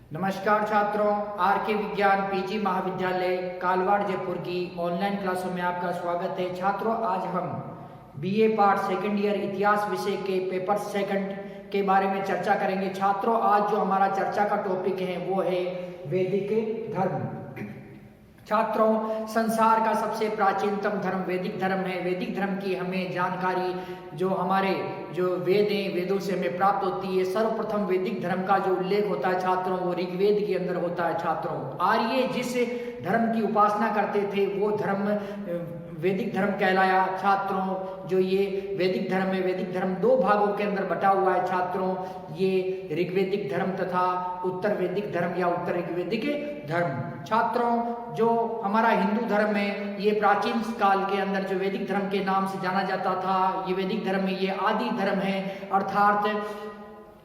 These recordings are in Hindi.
नमस्कार छात्रों, आर के विज्ञान पीजी महाविद्यालय कालवाड़ जयपुर की ऑनलाइन क्लासों में आपका स्वागत है। छात्रों, आज हम बीए पार्ट सेकंड ईयर इतिहास विषय के पेपर सेकंड के बारे में चर्चा करेंगे। छात्रों, आज जो हमारा चर्चा का टॉपिक है वो है वैदिक धर्म। छात्रों, संसार का सबसे प्राचीनतम धर्म वैदिक धर्म है। वैदिक धर्म की हमें जानकारी जो हमारे वेद हैं, वेदों से हमें प्राप्त होती है। सर्वप्रथम वैदिक धर्म का जो उल्लेख होता है छात्रों, वो ऋग्वेद के अंदर होता है। छात्रों, आर्य जिस धर्म की उपासना करते थे वो धर्म वैदिक धर्म कहलाया। छात्रों, जो ये वैदिक धर्म है, वैदिक धर्म दो भागों के अंदर बटा हुआ है। छात्रों, ये ऋग्वैदिक धर्म तथा उत्तर वैदिक धर्म या उत्तर ऋग्वैदिक धर्म। छात्रों, जो हमारा हिंदू धर्म है, ये प्राचीन काल के अंदर जो वैदिक धर्म के नाम से जाना जाता था, ये वैदिक धर्म है, ये आदि धर्म है। अर्थात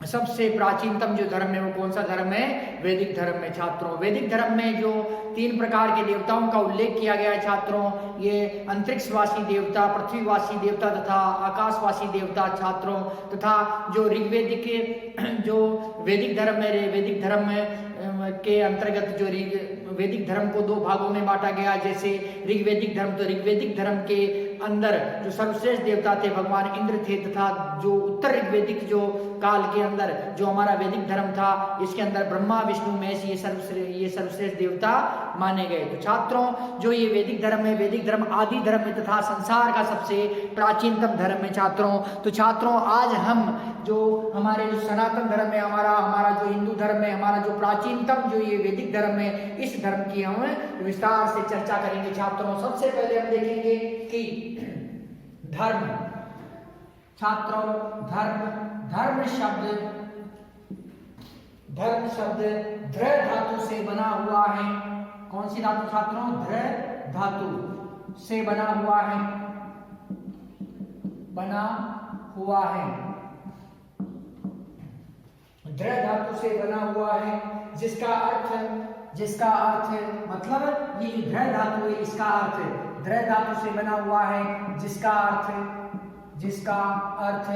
सबसे प्राचीनतम जो धर्म है वो कौन सा धर्म है? वैदिक धर्म है। छात्रों, वैदिक धर्म में जो 3 प्रकार के देवताओं का उल्लेख किया गया है छात्रों, ये अंतरिक्षवासी देवता, पृथ्वीवासी देवता तथा आकाशवासी देवता। छात्रों, तथा जो ऋग्वैदिक जो वैदिक धर्म है, वैदिक धर्म के अंतर्गत जो वैदिक धर्म को 2 भागों में बांटा गया। जैसे ऋग्वैदिक धर्म, तो ऋग्वैदिक धर्म के अंदर जो सर्वश्रेष्ठ देवता थे भगवान इंद्र थे, तथा जो उत्तर ऋग्वैदिक जो काल के अंदर जो हमारा वैदिक धर्म था, इसके अंदर ब्रह्मा विष्णु महेश ये सर्वश्रेष्ठ देवता माने गए। तो छात्रों, जो ये वैदिक धर्म है, वैदिक धर्म आदि धर्म है तथा संसार का सबसे प्राचीनतम धर्म है। छात्रों, तो छात्रों, आज हम जो हमारे जो सनातन धर्म है, हमारा जो हिंदू धर्म है, हमारा जो प्राचीनतम जो ये वैदिक धर्म है, इस धर्म की हम विस्तार से चर्चा करेंगे। छात्रों, सबसे पहले हम देखेंगे कि धर्म। छात्रों, धर्म शब्द ध्र धातु से बना हुआ है। कौन सी धातु छात्रों? ध्र धातु से बना हुआ है। ध्र धातु से बना हुआ है, जिसका अर्थ मतलब ये जो ध्र धातु है, इसका अर्थ ध्र धातु से बना हुआ है, जिसका अर्थ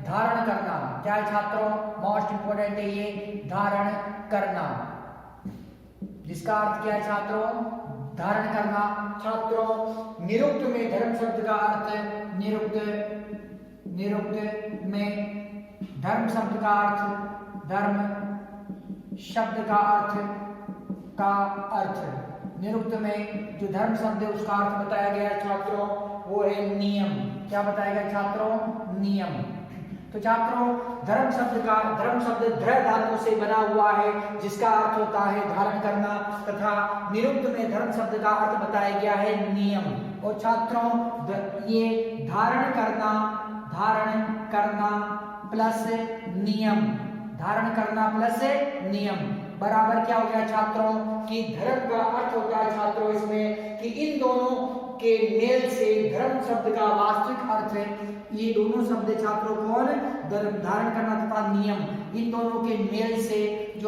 धारण करना। क्या है छात्रों? मोस्ट इंपोर्टेंट है ये, धारण करना। जिसका अर्थ क्या है छात्रों? धारण करना। छात्रों, निरुक्त में धर्म शब्द का अर्थ निरुक्त में धर्म शब्द का अर्थ निरुक्त में जो धर्म शब्द है उसका अर्थ बताया गया है छात्रों, वो है नियम। क्या बताया गया छात्रों? नियम। तो छात्रों, धर्म शब्द ध्र धातु से बना हुआ है, जिसका अर्थ होता है धारण करना, तथा निरुक्त में धर्म शब्द का अर्थ बताया गया है नियम। और छात्रों, ये धारण करना प्लस नियम बराबर क्या हो गया छात्रों? कि धर्म का अर्थ होता है छात्रों इसमें कि इन दोनों के मेल से धर्म शब्द का वास्तविक अर्थ है। ये दोनों शब्द छात्रों कौन? धारण करना तथा नियम, इन दोनों के मेल से इन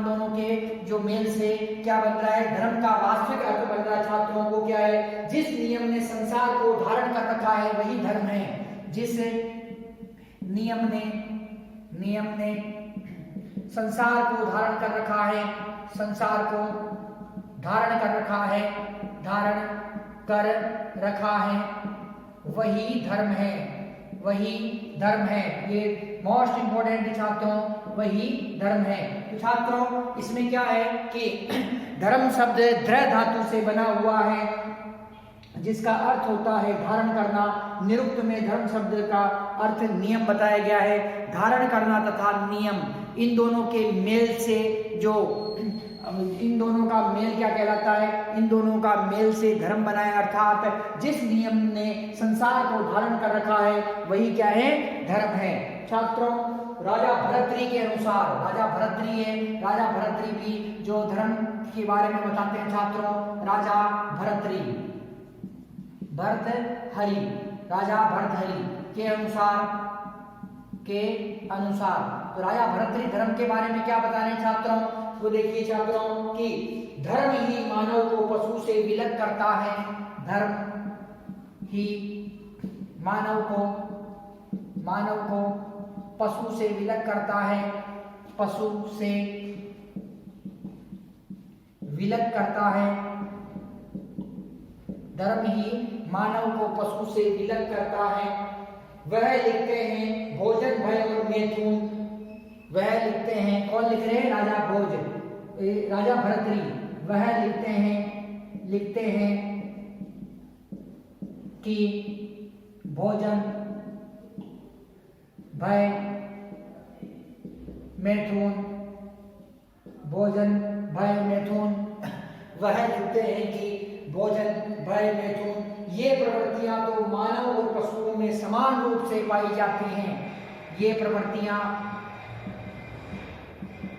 दोनों के जो मेल से क्या बन रहा है? धर्म का वास्तविक अर्थ बन रहा है छात्रों। वो क्या है? जिस नियम ने संसार को धारण कर रखा है वही धर्म है। जिस नियम ने संसार को धारण कर रखा है, वही धर्म है। ये मोस्ट इंपोर्टेंट है छात्रों, वही धर्म है। तो छात्रों, इसमें क्या है कि धर्म शब्द ध्र धातु से बना हुआ है, जिसका अर्थ होता है धारण करना। निरुक्त में धर्म शब्द का अर्थ नियम बताया गया है। धारण करना तथा नियम, इन दोनों के मेल से इन दोनों का मेल क्या कहलाता है? इन दोनों का मेल से धर्म बनाया। अर्थात जिस नियम ने संसार को धारण कर रखा है वही क्या है? धर्म है। छात्रों, राजा भरतरी के अनुसार, राजा भरतरी भी जो धर्म के बारे में बताते हैं छात्रों, राजा भरतहरि के अनुसार तो राजा भरतहरि धर्म के बारे में क्या बता रहे हैं छात्रों? वो देखिए छात्रों कि धर्म ही मानव को पशु से विलग करता है। धर्म ही मानव को पशु से विलग करता है, पशु से विलग करता है, धर्म ही मानव को पशु से विलग करता है। वह लिखते हैं भोजन भय और मैथुन। वह लिखते हैं, कौन लिख रहे हैं? राजा भोज, राजा भरतरी। वह लिखते हैं कि भोजन भय मैथुन, भोजन भय मैथुन। वह लिखते हैं कि भोजन भय मैथुन ये प्रवृत्तियां तो मानव और पशुओं में समान रूप से पाई जाती हैं। ये प्रवृत्तियां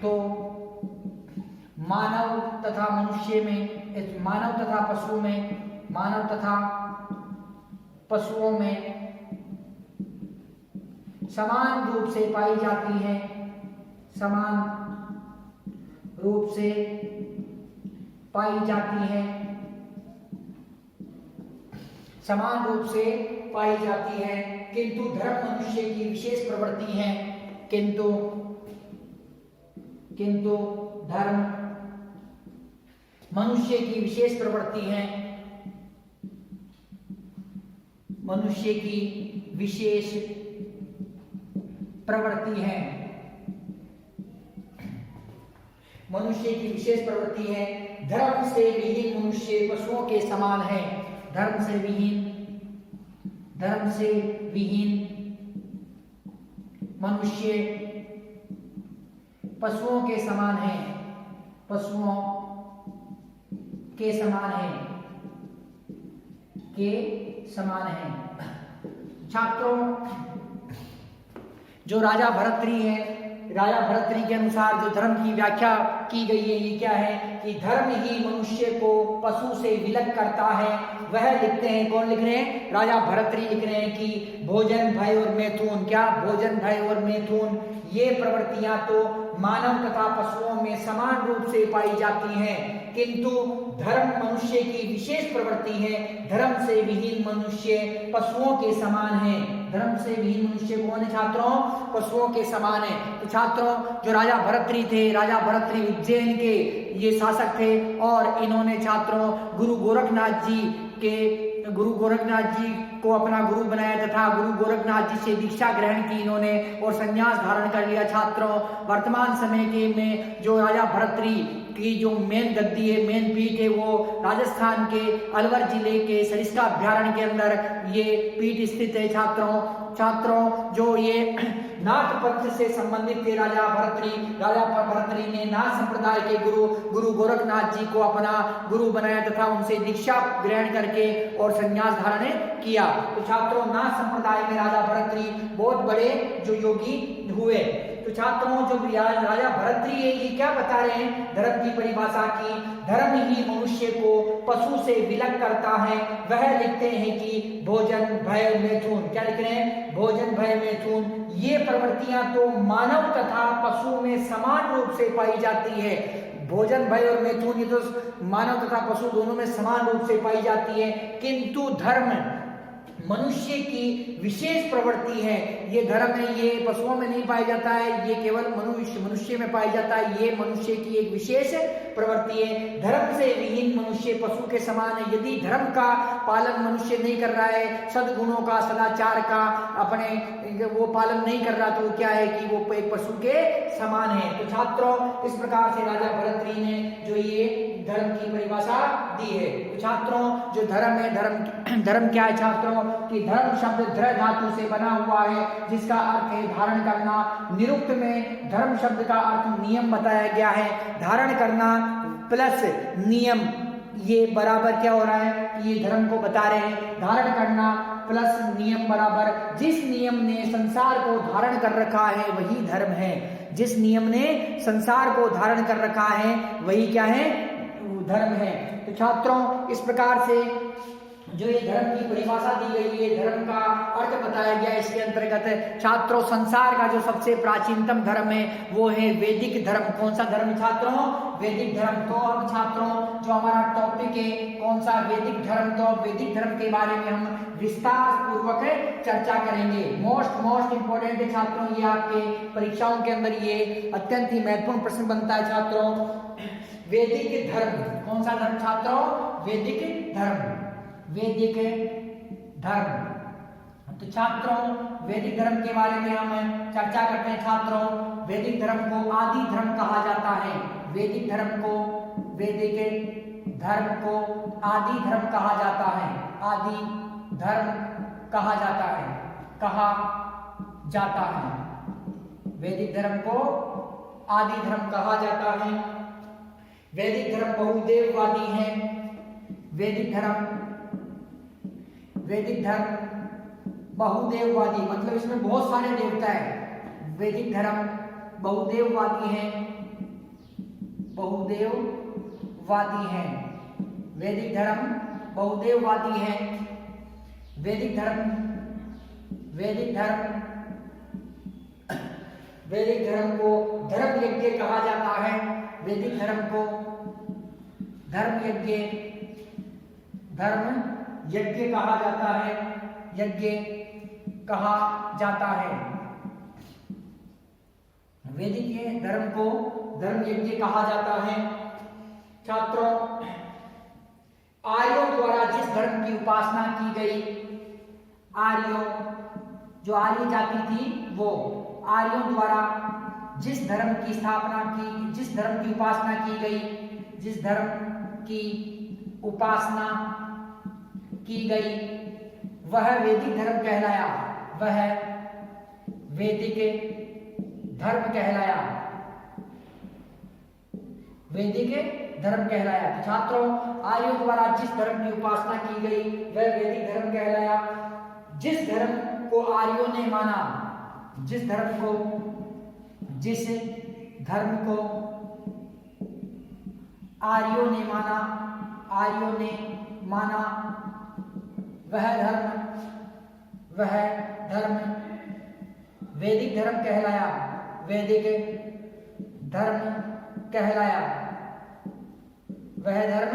तो मानव तथा मनुष्य में, मानव तथा पशुओं में समान रूप से पाई जाती हैं, समान रूप से पाई जाती हैं, समान रूप से पाई जाती है। किंतु धर्म मनुष्य की विशेष प्रवृत्ति है। किंतु धर्म मनुष्य की विशेष प्रवृत्ति है, मनुष्य की विशेष प्रवृत्ति है, मनुष्य की विशेष प्रवृत्ति है। धर्म से विहीन मनुष्य पशुओं के समान है। धर्म से विहीन मनुष्य पशुओं के समान है, पशुओं के समान है। छात्रों, जो राजा भरतरी है, राजा भरतरी के अनुसार जो धर्म की व्याख्या की गई है, ये क्या है कि धर्म ही मनुष्य को पशु से विलग करता है। वह लिखते हैं, कौन लिख रहे हैं? राजा भरतरी लिख रहे हैं कि भोजन भय और मैथुन, क्या? भोजन भय और मैथुन ये प्रवृत्तियां तो मानव तथा पशुओं में समान रूप से पाई जाती हैं, किंतु धर्म मनुष्य की विशेष प्रवृत्ति है। धर्म से विहीन मनुष्य पशुओं के समान है। धर्म से विहीन मनुष्य कौन है छात्रों? पशुओं के समान है। तो छात्रों, जो राजा भरतरी थे, राजा भरतरी उज्जैन के ये शासक थे और इन्होंने छात्रों गुरु गोरखनाथ जी को अपना गुरु बनाया तथा गुरु गोरखनाथ जी से दीक्षा ग्रहण की इन्होंने और संन्यास धारण कर लिया। छात्रों, वर्तमान समय के में जो राजा भरतरी की जो मेन गद्दी है, मेन पीठ है, वो राजस्थान के अलवर जिले के सरिस्का अभ्यारण्य के अंदर ये पीठ स्थित है। छात्रों, जो ये नाथ पंथ से संबंधित थे राजा भरतरी ने नाथ संप्रदाय के गुरु गोरखनाथ जी को अपना गुरु बनाया तथा उनसे दीक्षा ग्रहण करके और संन्यास धारण किया। तो छात्रों, नाथ संप्रदाय में राजा भरतरी बहुत बड़े जो योगी हुए। तो छात्रों, जो राजा भरतरी है ये क्या बता रहे हैं? धर्म की परिभाषा की, धर्म ही मनुष्य को पशु से विलग करता है। वह लिखते हैं कि भोजन भय मैथुन, क्या लिख रहे हैं? भोजन भय मैथुन ये प्रवृत्तियां तो मानव तथा पशु में समान रूप से पाई जाती है। भोजन भय और मैथुन ये तो मानव तथा पशु दोनों में समान रूप से पाई जाती है, किंतु धर्म मनुष्य की विशेष प्रवृत्ति है। ये धर्म है, ये पशुओं में नहीं पाया जाता है, ये केवल मनुष्य में पाया जाता है। ये मनुष्य की एक विशेष प्रवृत्ति है। धर्म से विहीन मनुष्य पशु के समान है। यदि धर्म का पालन मनुष्य नहीं कर रहा है, सद्गुणों का, सदाचार का अपने वो पालन नहीं कर रहा, तो क्या है कि वो एक पशु के समान है। तो छात्रों, इस प्रकार से राजा भरतरी ने जो ये धर्म की परिभाषा दी है। तो छात्रों, जो धर्म है, धर्म क्या है छात्रों? कि धर्म शब्द धृ धातु से बना हुआ है, जिसका अर्थ है धारण करना। निरुक्त में धर्म शब्द का अर्थ नियम बताया गया है। धारण करना प्लस नियम, ये बराबर क्या हो रहा है कि ये धर्म को बता रहे हैं। धारण करना प्लस नियम बराबर जिस नियम ने संसार को धारण कर रखा है वही धर्म है। जिस नियम ने संसार को धारण कर रखा है वही क्या है? धर्म है। तो छात्रों, इस प्रकार से जो ये धर्म की परिभाषा दी गई है, धर्म का अर्थ बताया गया है। इसके अंतर्गत छात्रों, संसार का जो सबसे प्राचीनतम धर्म है वो है वैदिक धर्म। कौन सा धर्म छात्रों? वैदिक धर्म। तो अब छात्रों, जो हमारा टॉपिक है कौन सा? वैदिक धर्म। तो वैदिक धर्म के बारे में हम विस्तार पूर्वक चर्चा करेंगे। मोस्ट इंपोर्टेंट है छात्रों, ये आपके परीक्षाओं के अंदर ये अत्यंत ही महत्वपूर्ण प्रश्न बनता है छात्रों। वैदिक धर्म, कौन सा धर्म छात्रों? वैदिक धर्म, वैदिक धर्म। तो छात्रों वैदिक धर्म के बारे में हम चर्चा करते हैं छात्रों। वैदिक धर्म को आदि धर्म कहा जाता है। वैदिक धर्म को, वैदिक धर्म को आदि धर्म कहा जाता है। आदि धर्म कहा जाता है, कहा जाता है। वैदिक धर्म को आदि धर्म कहा जाता है। वैदिक धर्म बहुदेववादी है। वैदिक धर्म बहुदेववादी मतलब इसमें बहुत सारे देवता है। वैदिक धर्म बहुदेववादी है, बहुदेववादी है। वैदिक धर्म बहुदेववादी है। वैदिक धर्म को धर्म यज्ञ कहा जाता है। वैदिक धर्म को धर्म यज्ञ कहा जाता है, यज्ञ कहा जाता है। वैदिक धर्म को धर्म यज्ञ कहा जाता है। छात्रों आर्यों द्वारा जिस धर्म की उपासना की गई, जो आर्य जाति थी वो आर्यों द्वारा जिस धर्म की स्थापना की, जिस धर्म की उपासना की गई, जिस धर्म की उपासना की गई वह वैदिक धर्म कहलाया, वह वैदिक धर्म कहलाया, वैदिक धर्म कहलाया। तो छात्रों आर्यों द्वारा जिस धर्म की उपासना की गई वह वैदिक धर्म कहलाया। जिस धर्म को आर्यों ने माना, जिस धर्म को आर्यों ने माना वह धर्म वैदिक धर्म कहलाया, वैदिक धर्म कहलाया, वह धर्म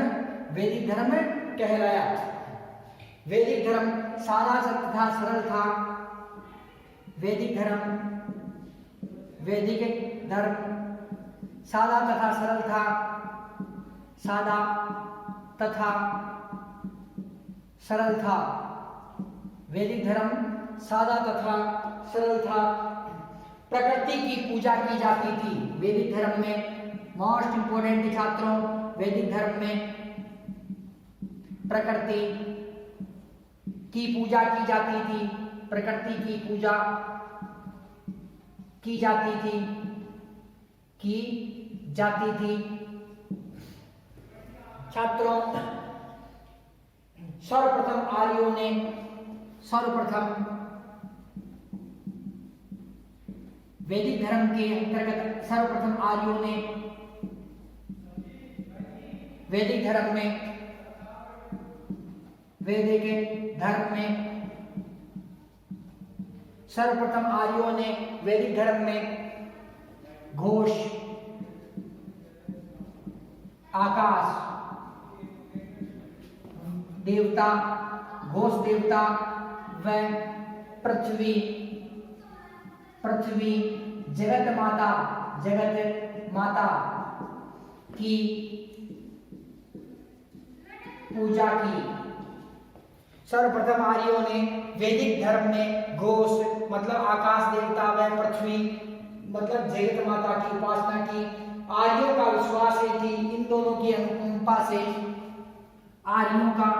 वैदिक धर्म कहलाया। वैदिक धर्म सादा तथा सरल था। वैदिक धर्म सादा तथा सरल था, सादा तथा सरल था। वैदिक धर्म सादा तथा सरल था। प्रकृति की पूजा की जाती थी वैदिक धर्म में। मोस्ट इंपोर्टेंट छात्रों, वैदिक धर्म में प्रकृति की पूजा की जाती थी, प्रकृति की पूजा की जाती थी। छात्रों सर्वप्रथम वैदिक धर्म के अंतर्गत सर्वप्रथम आर्यों ने वैदिक धर्म में घोष, आकाश देवता, घोष देवता व पृथ्वी जगत माता की पूजा की। सर्वप्रथम आर्यों ने वैदिक धर्म में घोष मतलब आकाश देवता व पृथ्वी मतलब जगत माता की उपासना की। आर्यों का विश्वास है कि इन दोनों की अनुकंपा से आर्यों का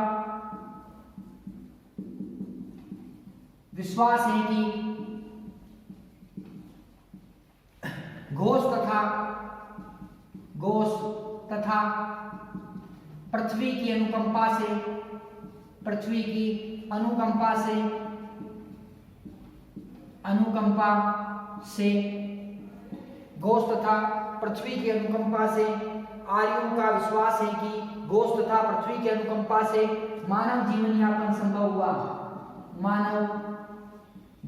विश्वास है कि घोष तथा पृथ्वी की अनुकंपा से घोष तथा पृथ्वी की अनुकंपा से आर्यों का विश्वास है कि घोष तथा पृथ्वी की अनुकंपा से मानव जीवन यापन संभव हुआ। मानव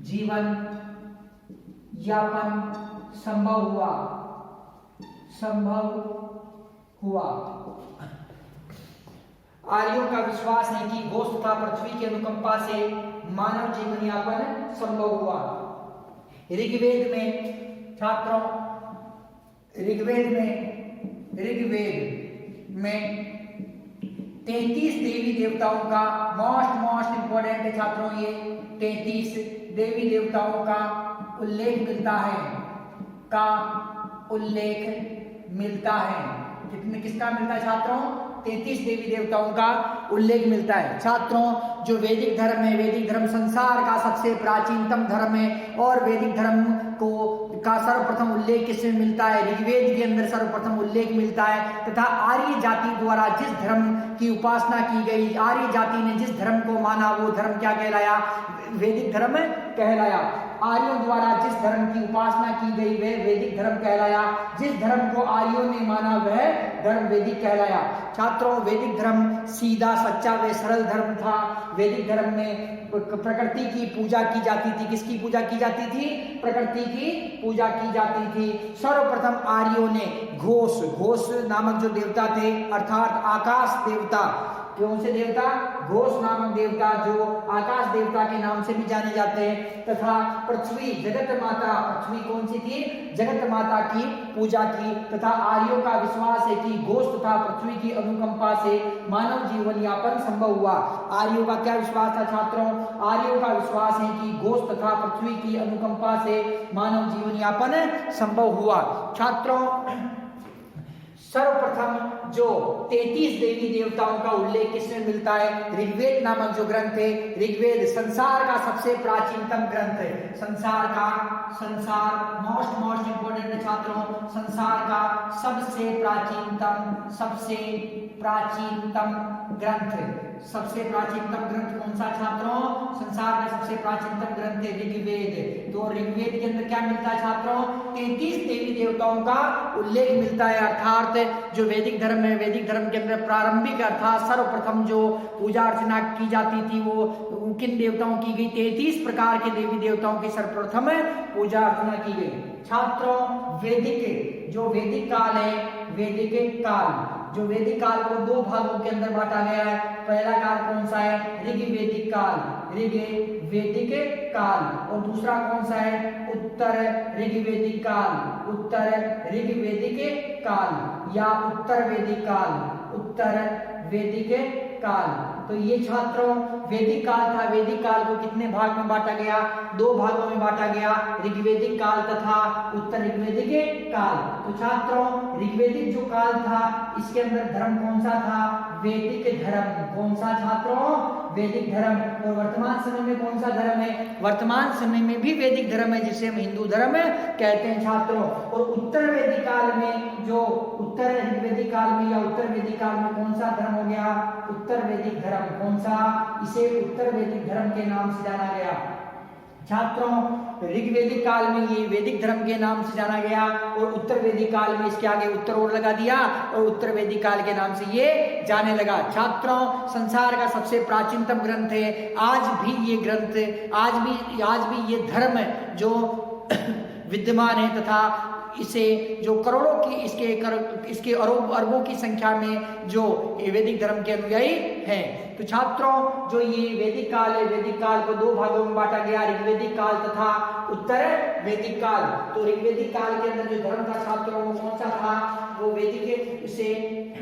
जीवन यापन संभव हुआ। आर्यों का विश्वास है कि घोष तथा पृथ्वी की अनुकंपा से मानव जीवन यापन संभव हुआ। ऋग्वेद में छात्रों, ऋग्वेद में ऋग्वेद में 33 देवी देवताओं का मोस्ट इंपॉर्टेंट है छात्रों, ये 33 देवी देवताओं का उल्लेख मिलता है। किसका मिलता है छात्रों? 33 देवी देवताओं का उल्लेख मिलता है। छात्रों, जो वैदिक धर्म है, वैदिक धर्म संसार का सबसे प्राचीनतम धर्म है और वैदिक धर्म का सर्वप्रथम उल्लेख किसमें मिलता है? ऋग्वेद के अंदर सर्वप्रथम उल्लेख मिलता है। तथा आर्य जाति द्वारा जिस धर्म की उपासना की गई, आर्य जाति ने जिस धर्म को माना, वो धर्म क्या कहलाया? वैदिक धर्म कहलाया। आर्यों द्वारा जिस धर्म की उपासना की गई वह वैदिक धर्म कहलाया। जिस धर्म को आर्यों ने माना वह धर्म वैदिक कहलाया। छात्रों, वैदिक धर्म सीधा, सच्चा व सरल धर्म था। वैदिक धर्म में प्रकृति की पूजा की जाती थी। किसकी पूजा की जाती थी? प्रकृति की पूजा की जाती थी। सर्वप्रथम आर्यों ने घोष नामक जो देवता थे, अर्थात आकाश देवता, कौन से देवता? घोष नामक देवता, जो आकाश देवता के नाम से भी जाने जाते हैं, तथा पृथ्वी, जगत माता, पृथ्वी कौन सी थी? जगत माता की पूजा की। तथा आर्यों का विश्वास है कि घोष तथा पृथ्वी की अनुकंपा से मानव जीवन यापन संभव हुआ। आर्यों का क्या विश्वास था छात्रों? आर्यों का विश्वास है कि घोष तथा पृथ्वी की अनुकंपा से मानव जीवन यापन संभव हुआ। छात्रों, सर्वप्रथम जो 33 देवी देवताओं का उल्लेख किसमें मिलता है? ऋग्वेद नामक जो ग्रंथ है, ऋग्वेद संसार का सबसे प्राचीनतम ग्रंथ है। संसार मोस्ट इंपोर्टेंट है छात्रों, संसार का सबसे प्राचीनतम ग्रंथ। सबसे प्राचीनतम ग्रंथ कौन सा छात्रों? संसार का सबसे प्राचीनतम ग्रंथ है ऋग्वेद। तो ऋग्वेद के अंदर क्या मिलता है छात्रों? 33 देवी देवताओं का उल्लेख मिलता है। अर्थात जो वैदिक धर्म है, वैदिक धर्म के अंदर प्रारंभिक अर्थात सर्वप्रथम जो पूजा अर्चना की जाती थी वो किन देवताओं की गई? 33 प्रकार के देवी देवताओं की सर्वप्रथम पूजा अर्चना की गई। छात्रों, जो वैदिक काल है, जो वैदिक काल को दो भागों के अंदर बांटा गया है। पहला काल कौन सा है? ऋग्वैदिक काल। और दूसरा कौन सा है? उत्तर ऋग्वैदिक काल या उत्तर वैदिक काल। तो ये छात्रों वैदिक काल था। वैदिक काल को कितने भाग में बांटा गया? दो भागों में बांटा गया, ऋग्वैदिक काल तथा उत्तर ऋग्वैदिक काल। तो छात्रों, ऋग्वैदिक जो काल था इसके अंदर धर्म कौन सा था? वैदिक धर्म। कौन सा छात्रों? वैदिक धर्म। और वर्तमान समय में कौन सा धर्म है? वर्तमान समय में भी वैदिक धर्म है, जिसे हम हिंदू धर्म कहते हैं छात्रों। और उत्तर वैदिक काल में, जो उत्तर ऋग्वैदिक काल में या उत्तर वैदिक काल में कौन सा धर्म हो गया? उत्तर वैदिक धर्म। कौन सा? इसे उत्तर वैदिक धर्म के नाम से जाना गया। छात्रों, ऋग्वैदिक काल में ये वैदिक धर्म के नाम से जाना गया और उत्तर वैदिक काल में इसके आगे उत्तर और लगा दिया और उत्तर वैदिक काल के नाम से ये जाने लगा। छात्रों, संसार का सबसे प्राचीनतम ग्रंथ है। आज भी ये धर्म जो विद्यमान है तथा इसे जो करोड़ों की इसके अरबों की संख्या में जो वैदिक धर्म के अनुयायी हैं। तो छात्रों, जो ये वैदिक काल है, वैदिक काल को दो भागों में बांटा गया, ऋग्वैदिक काल तथा उत्तर वैदिक काल। तो ऋग्वैदिक काल के अंदर जो धर्म था छात्रों वो कौन सा था? वो वैदिक से,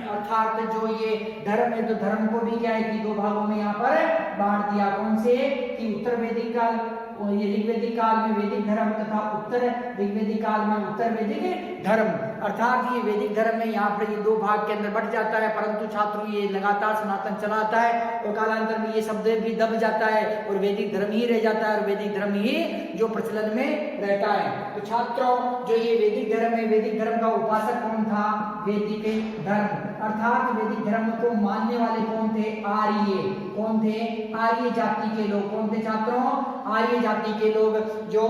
अर्थात जो ये धर्म है तो धर्म को भी क्या है कि दो भागों में यहाँ पर बांट दिया। कौन से? कि उत्तर वैदिक काल, ये ऋग्वैदिक काल में वैदिक धर्म तथा उत्तर ऋग्वैदिक काल में उत्तर वैदिक धर्म। अर्थात ये वैदिक धर्म में यहाँ पर ये दो भाग के अंदर बढ़ जाता है, परंतु छात्रों ये लगातार सनातन चलाता है और कालांतर में ये शब्द भी दब जाता है और वैदिक धर्म ही रह जाता है और वैदिक धर्म ही जो प्रचलन में रहता है। तो छात्रों, जो ये वैदिक धर्म है, वैदिक धर्म का उपासक कौन था? वैदिक धर्म। अर्थात वैदिक धर्म को मानने वाले कौन थे? आर्य। कौन थे? आर्य जाति के लोग। कौन थे छात्रों? आर्य जाति के लोग जो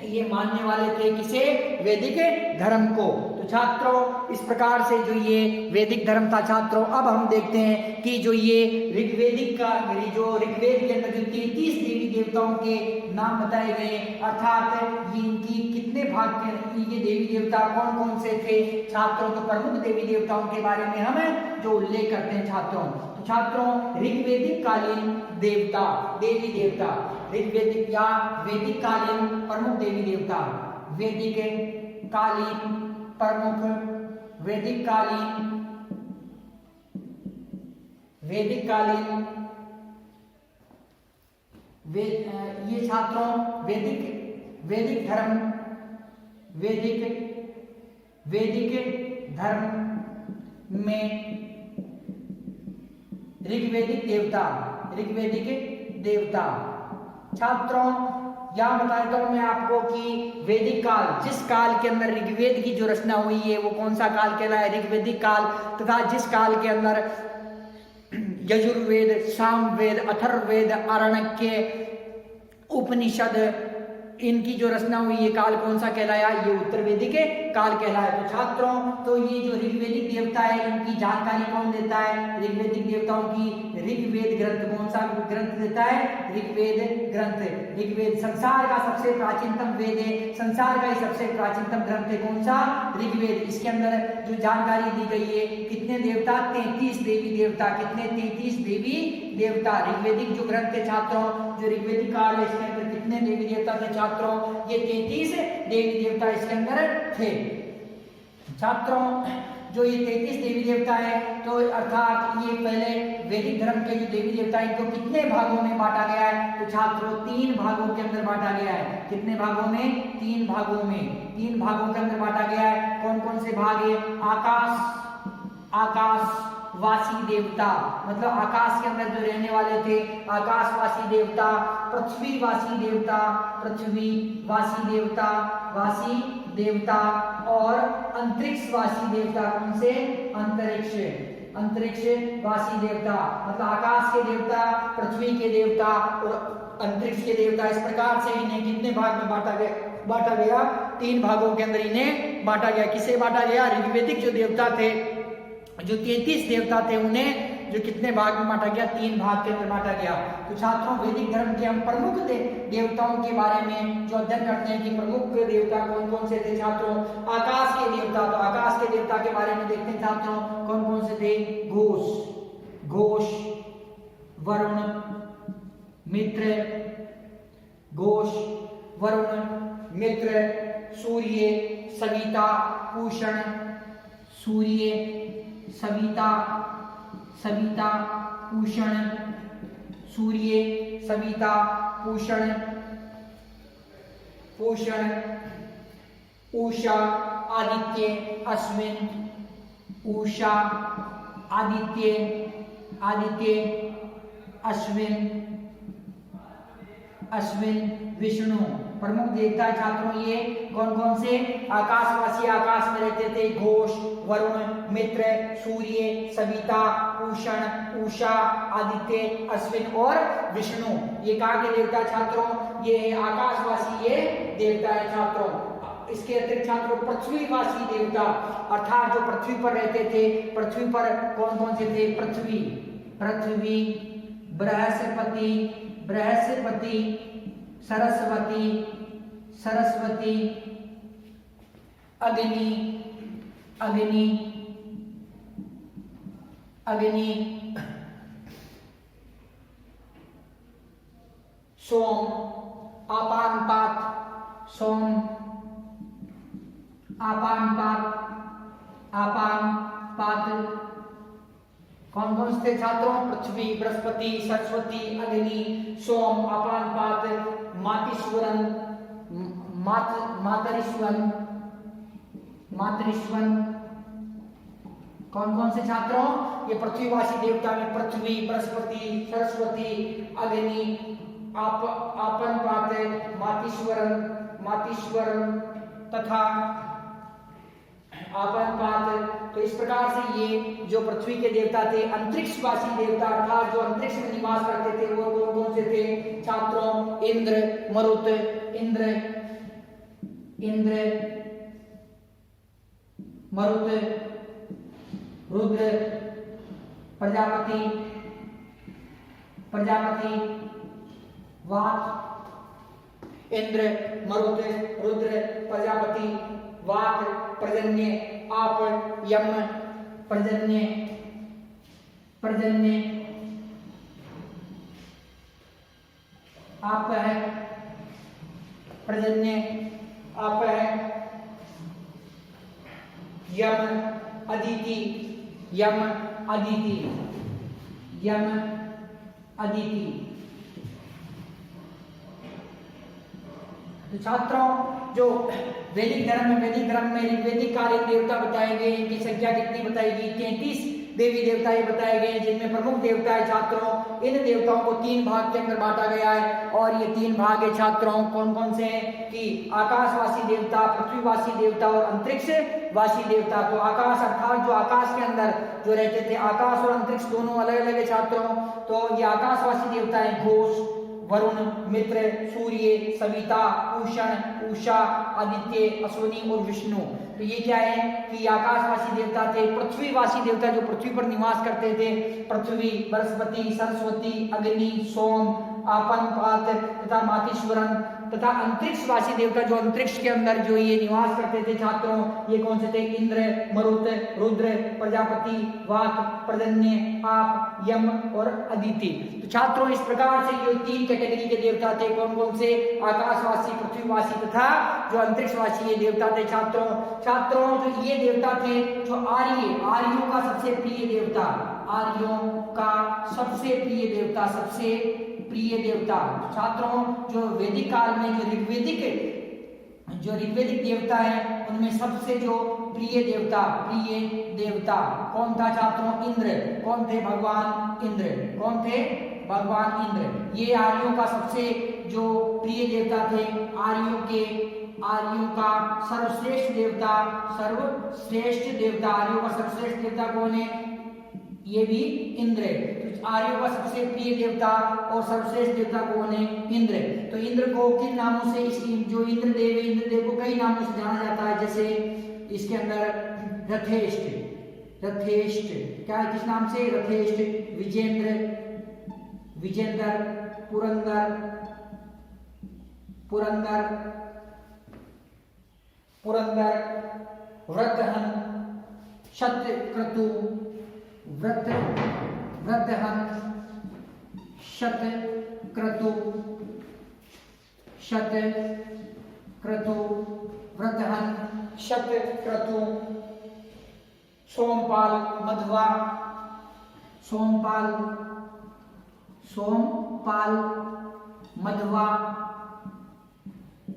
ये मानने वाले थे किसे? वैदिक धर्म को। तो छात्रों, इस प्रकार से जो ये वैदिक धर्म था छात्रों, अब हम देखते हैं कि जो ये ऋग्वैद के अंदर जो 33 देवी देवताओं के नाम बताए गए, अर्थात ये इनकी कितने भाग के ये देवी देवता कौन कौन से थे छात्रों? तो प्रमुख देवी देवताओं के बारे में हम जो उल्लेख करते हैं छात्रों। तो छात्रों, ऋग्वैदिक कालीन देवी देवता, ऋग्वैदिक या वैदिक कालीन प्रमुख देवी देवता, वैदिक कालीन प्रमुख वैदिक कालीन, वैदिक कालीन ये छात्रों वैदिक धर्म, वैदिक धर्म में ऋग्वैदिक देवता। छात्रों यहाँ बता देता हूं मैं आपको कि वैदिक काल, जिस काल के अंदर ऋग्वेद की जो रचना हुई है वो कौन सा काल कहलाता है? ऋग्वैदिक काल। तथा जिस काल के अंदर यजुर्वेद, सामवेद, अथर्ववेद, आरण्यक, उपनिषद इनकी जो रचना हुई ये काल कौन सा कहलाया? ये उत्तर वैदिक काल कहलाया। तो छात्रों तो ये जो ऋग्वैदिक देवता है इनकी जानकारी कौन देता है? ऋग्वैदिक देवताओं की ऋग्वेद ग्रंथ। कौन सा ग्रंथ देता है? ऋग्वेद ग्रंथ। ऋग्वेद संसार का सबसे प्राचीनतम वेद है, संसार का ही सबसे प्राचीनतम ग्रंथ है। कौन सा? ऋग्वेद। इसके अंदर जो जानकारी दी गई है कितने देवता? 33 देवी देवता। कितने? 33 देवी देवता। ऋग्वैदिक जो ग्रंथ है छात्रों, जो ऋग्वैदिक काल है इसके अंदर कितने देवी देवता थे छात्रों? ये 33 देवी देवता इसके अंदर थे। छात्रों जो ये 33 देवी देवता है तो अर्थात ये पहले वैदिक धर्म के जो देवी देवता है इनको कितने भागों में बांटा गया है? तो छात्रों 3 भागों के अंदर बांटा गया है। कितने भागों में? 3 भागों में। 3 भागों के अंदर बांटा गया है। कौन कौन से भाग है? आकाशवासी देवता, मतलब आकाश के अंदर जो रहने वाले थे, आकाशवासी देवता। पृथ्वीवासी देवता और अंतरिक्षवासी देवता। कौन से? अंतरिक्षवासी देवता, मतलब आकाश के देवता, पृथ्वी के देवता और अंतरिक्ष के देवता। इस प्रकार से इन्हें कितने भाग में बांटा गया? 3 भागों के अंदर इन्हें बांटा गया। किसे बांटा गया? ऋग्वैदिक जो देवता थे, जो 33 देवता थे उन्हें जो कितने भाग में बांटा गया? 3 भाग के अंदर बांटा गया। तो छात्रों वैदिक धर्म के हम प्रमुख देवताओं के बारे में जो अध्ययन करते हैं कि प्रमुख देवता कौन कौन से थे छात्रों? आकाश के देवता। तो आकाश के देवता के बारे में देखते हैं छात्रों कौन कौन से थे? घोष, वरुण, मित्र, सूर्य, सविता, पूषण, उषा, आदित्य, अश्विन, विष्णु। प्रमुख देवता छात्रों ये कौन कौन से? आकाशवासी, आकाश में रहते थे, घोष, वरुण, मित्र, सूर्य, सविता, पूषण, उषा, आदित्य, अश्विन और विष्णु। ये कहाँ के देवता छात्रों? ये आकाशवासी ये देवता है छात्रों। इसके अतिरिक्त छात्रों पृथ्वीवासी देवता, अर्थात जो पृथ्वी पर रहते थे। पृथ्वी पर कौन कौन से थे? पृथ्वी, बृहस्पति, सरस्वती, अग्नि, सोम, आपानपात। कौन कौन से छात्रों? पृथ्वी, बृहस्पति, सरस्वती, अग्नि, सोम, अपानपात, मातरिश्वन। कौन कौन से छात्रों? ये पृथ्वीवासी देवता में पृथ्वी, बृहस्पति, सरस्वती, अग्नि, आपनपात, मातीश्वरन तथा आपनपात। तो इस प्रकार से ये जो पृथ्वी के देवता थे। अंतरिक्षवासी देवता अर्थात जो अंतरिक्ष में निवास करते थे वो कौन कौन से थे छात्रों? इंद्र, मरुत, रुद्र, प्रजापति, वात। इंद्र, मरुत, रुद्र, प्रजापति, वात, पर्जन्य, आप, यम, पर्जन्य, आप है, पर्जन्य, आप है, यम, अदिति, यम अदिति, यम अदिति। तो छात्रों जो वैदिक धर्म में ऋग्वेदिक कालीन देवता बताए गए, इनकी संख्या कितनी बताई गई? 33 देवी देवता ये बताए गए, जिनमें प्रमुख देवता है छात्रों। इन देवताओं को 3 भाग के अंदर बांटा गया है और ये 3 भाग है छात्रों। कौन कौन से हैं कि आकाशवासी देवता, पृथ्वीवासी देवता और अंतरिक्षवासी देवता। तो आकाश अर्थात जो आकाश के अंदर जो रहते थे, आकाश और अंतरिक्ष दोनों अलग अलग है छात्रों। तो ये आकाशवासी देवता है घोष, वरुण, मित्र, सूर्य, सविता, पूषण, उषा, आदित्य, अश्विनी और विष्णु। तो ये क्या है कि आकाशवासी देवता थे। पृथ्वीवासी देवता जो पृथ्वी पर निवास करते थे, पृथ्वी, बृहस्पति, सरस्वती, अग्नि, सोम, आपन, पात तथा मातीश्वरन। तथा अंतरिक्षवासी देवता जो अंतरिक्ष के अंदर जो ये निवास करते थे छात्रों, ये कौन से थे? इंद्र, मरुत, रुद्र, प्रजापति, वात, पर्जन्य, आप, यम और अदिति। तो छात्रों इस प्रकार से ये 3 कैटेगरी के देवता थे। कौन कौन से? आकाशवासी, पृथ्वीवासी तथा जो अंतरिक्षवासी ये देवता थे छात्रों। जो ये देवता थे जो आर्यों का सबसे प्रिय देवता, आर्यों का सबसे प्रिय देवता छात्रों। जो वैदिक काल में जो ऋग्वेदिक देवता है, उनमें सबसे जो प्रिय देवता कौन था छात्रों? इंद्र। कौन थे? भगवान इंद्र। कौन थे? भगवान इंद्र। ये आर्यों का सबसे जो प्रिय देवता थे। आर्यों का सर्वश्रेष्ठ देवता, आर्यों का सर्वश्रेष्ठ देवता कौन है? ये भी इंद्र है। तो आर्यों का सबसे प्रिय देवता और सर्वश्रेष्ठ देवता कौन है? इंद्र। तो इंद्र को किन नामों से, जो इंद्रदेव को कई नामों से जाना जाता है। जैसे इसके अंदर रथेष्ट क्या है? किस नाम से? रथेष्ट, विजेंद्र, पुरंदर, व्रतहन, शतक्रतु, व्रतहन, शतक्रतु, व्रतहन, शतक्रतु, सोमपाल, मध्वा।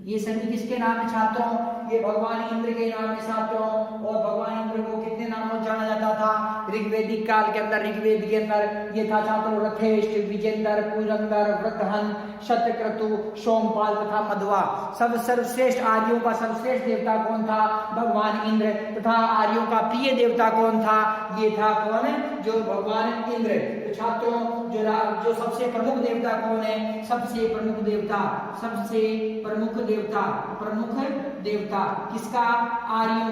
ये सभी किसके नाम है छात्रों? ये भगवान इंद्र के नाम है छात्रों। और भगवान इंद्र को कितने नामों से जाना जाता था? ऋग्वेदिक काल के अंदर, ऋग्वेद के अंदर ये था छात्रों रथेष्ट, विजेंद्र, पुरंदर, व्रतहन, शतक्रतु, सोमपाल तथा मध्वा। सर्वश्रेष्ठ आर्यों का सर्वश्रेष्ठ देवता कौन था? भगवान इंद्र। तथा आर्यों का प्रिय देवता कौन था? ये था कौन? जो भगवान इंद्र। तो छात्रों जो सबसे प्रमुख देवता कौन है? सबसे प्रमुख देवता किसका? आर्यों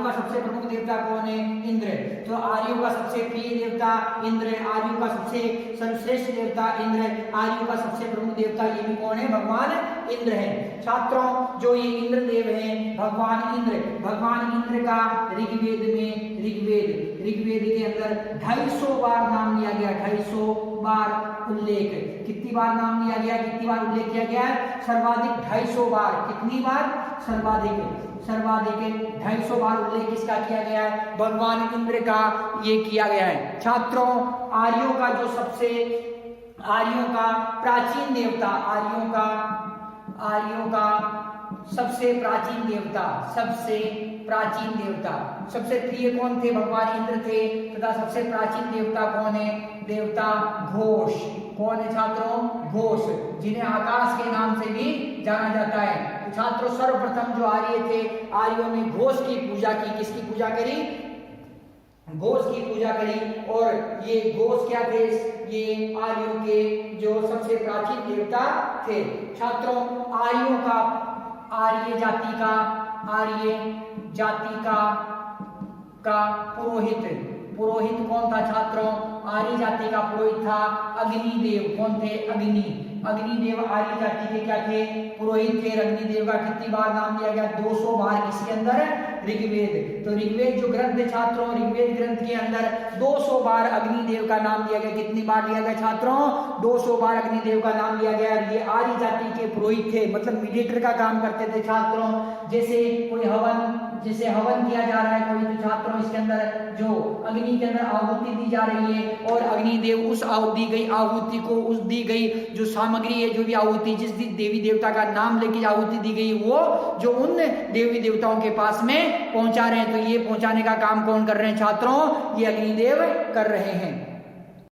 का सबसे प्रमुख देवता कौन है? इंद्र। तो आर्यों का सबसे प्रिय देवता इंद्र, आर्यों का सबसे सर्वश्रेष्ठ देवता इंद्र, आर्यों का सबसे प्रमुख देवता ये भी कौन है? भगवान इंद्र है छात्रों। जो ये इंद्रदेव हैं भगवान इंद्र का ऋग्वेद के अंदर 250 बार नाम लिया गया, 250 बार उल्लेख। कितनी बार नाम लिया गया? कितनी बार उल्लेख किया गया? सर्वाधिक 250 बार। कितनी बार? सर्वाधिक 250 बार उल्लेख किसका किया गया है? भगवान इंद्र का ये किया गया है छात्रों। आर्यों का प्राचीन देवता, सबसे प्राचीन देवता, सबसे प्रिय कौन थे? भगवान इंद्र थे। तथा सबसे प्राचीन देवता कौन है? देवता घोष। कौन है छात्रों? घोष, जिन्हें आकाश के नाम से भी जाना जाता है। तो छात्रों सर्वप्रथम जो आर्य थे, आर्यों ने घोष की पूजा की। किसकी पूजा करी? घोष की पूजा करी। और ये घोष क्या थे? ये आर्यों के जो सबसे प्राचीन देवता थे छात्रों। आर्य जाति का पुरोहित कौन था छात्रों? आर्य जाति का पुरोहित था अग्निदेव। कौन थे? अग्निदेव आर्य जाति के क्या थे? पुरोहित थे। अग्निदेव का कितनी बार नाम लिया गया? 200 बार। किसके अंदर? ऋग्वेद। तो ऋग्वेद जो ग्रंथ है छात्रों, ऋग्वेद ग्रंथ के अंदर 200 बार अग्निदेव का नाम लिया गया। कितनी बार लिया गया छात्रों? 200 बार अग्निदेव का नाम लिया गया। ये आर्य जाति के पुरोहित थे, मतलब मीडिएटर का काम करते थे छात्रों। जैसे कोई हवन जिसे हवन किया जा रहा है कोई, तो छात्रों इसके अंदर जो अग्नि के अंदर आहुति दी जा रही है और अग्निदेव उस दी गई आहुति को, उस दी गई जो सामग्री है, जो भी आहुति जिस देवी देवता का नाम लेके आहुति दी गई, वो जो उन देवी देवताओं के पास में पहुंचा रहे हैं। तो ये पहुंचाने का काम कौन कर रहे हैं छात्रों? ये अग्निदेव कर रहे हैं।